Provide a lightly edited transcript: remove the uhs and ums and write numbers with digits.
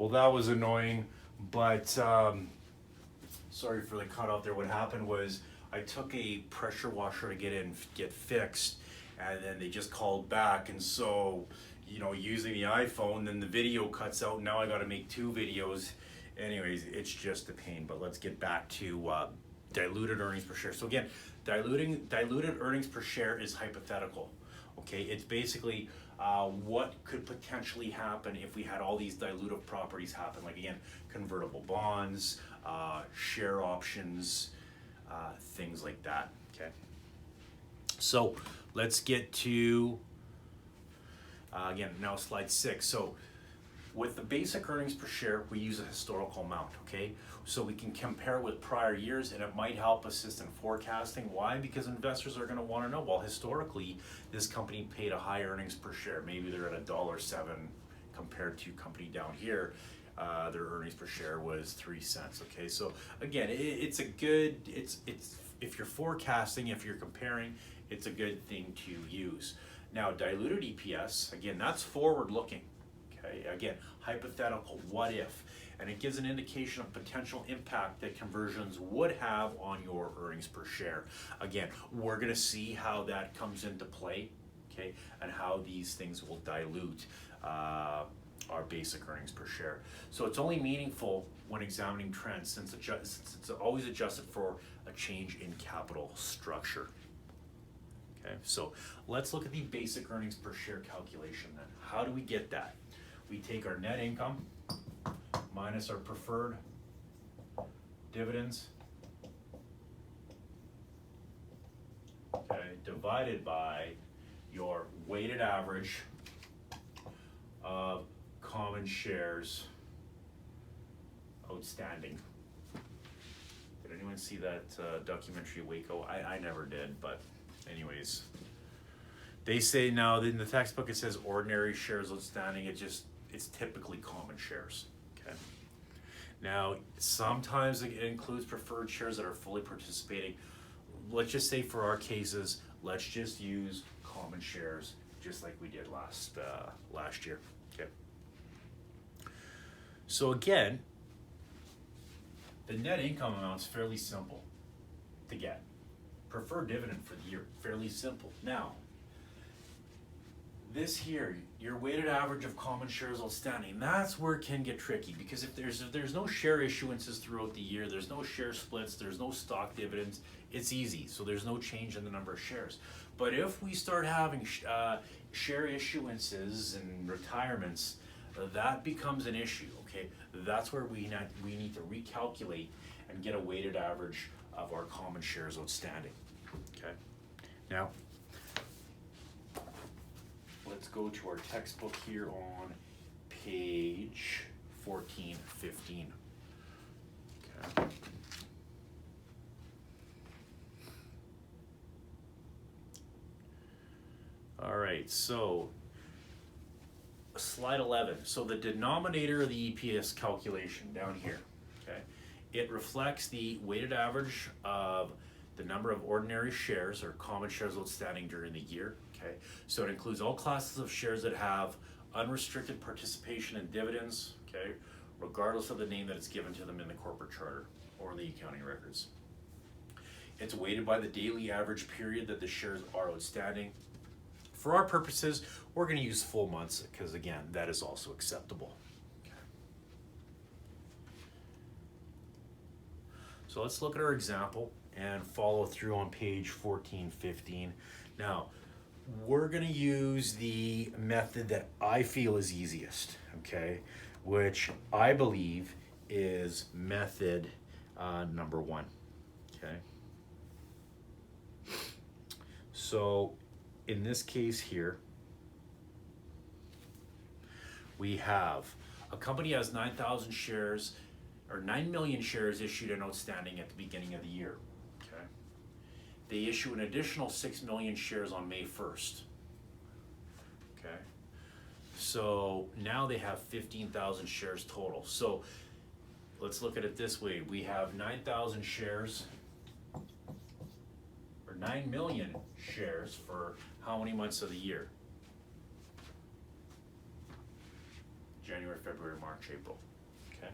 Well, that was annoying, but sorry for the cutout there. What happened was I took a pressure washer to get fixed, and then they just called back, and so using the iPhone, then the video cuts out. Now I got to make two videos. Anyways, it's just a pain. But let's get back to diluted earnings per share. So again, diluted earnings per share is hypothetical. Okay, it's basically what could potentially happen if we had all these dilutive properties happen, like again, convertible bonds, share options, things like that. Okay, so let's get to again now slide 6. So with the basic earnings per share, we use a historical amount, okay? So we can compare it with prior years, and it might help assist in forecasting. Why? Because investors are gonna wanna know, well, historically, this company paid a high earnings per share. Maybe they're at $1.07 compared to company down here. Their earnings per share was 3 cents, okay? So again, it's if you're forecasting, if you're comparing, it's a good thing to use. Now, diluted EPS, again, that's forward looking. Okay, again, hypothetical, what if? And it gives an indication of potential impact that conversions would have on your earnings per share. Again, we're gonna see how that comes into play, okay, and how these things will dilute our basic earnings per share. So it's only meaningful when examining trends since it's always adjusted for a change in capital structure. Okay, so let's look at the basic earnings per share calculation then. How do we get that? We take our net income minus our preferred dividends, okay, divided by your weighted average of common shares outstanding. Did anyone see that documentary Waco? I never did, but anyways. They say now in the textbook it says ordinary shares outstanding. It's typically common shares, okay? Now, sometimes it includes preferred shares that are fully participating. Let's just say for our cases, let's just use common shares just like we did last year, okay? So again, the net income amount is fairly simple to get. Preferred dividend for the year, fairly simple. Now, this here, your weighted average of common shares outstanding, that's where it can get tricky, because if there's no share issuances throughout the year, there's no share splits, there's no stock dividends, it's easy. So there's no change in the number of shares. But if we start having share issuances and retirements, that becomes an issue, okay? That's where we need to recalculate and get a weighted average of our common shares outstanding, okay? Now, let's go to our textbook here on page 1415. Okay. All right, so slide 11. So the denominator of the EPS calculation down here, okay, it reflects the weighted average of the number of ordinary shares or common shares outstanding during the year. Okay, so it includes all classes of shares that have unrestricted participation in dividends, okay, regardless of the name that is given to them in the corporate charter or the accounting records. It's weighted by the daily average period that the shares are outstanding. For our purposes, we're going to use full months because, again, that is also acceptable. Okay. So let's look at our example and follow through on page 1415. Now, we're going to use the method that I feel is easiest, okay, which I believe is method number 1, okay. So in this case here, we have a company has 9,000 shares or 9 million shares issued and outstanding at the beginning of the year. Okay, they issue an additional 6 million shares on May 1st. Okay, so now they have 15,000 shares total. So let's look at it this way: we have 9,000 shares. 9 million shares for how many months of the year? January, February, March, April. Okay.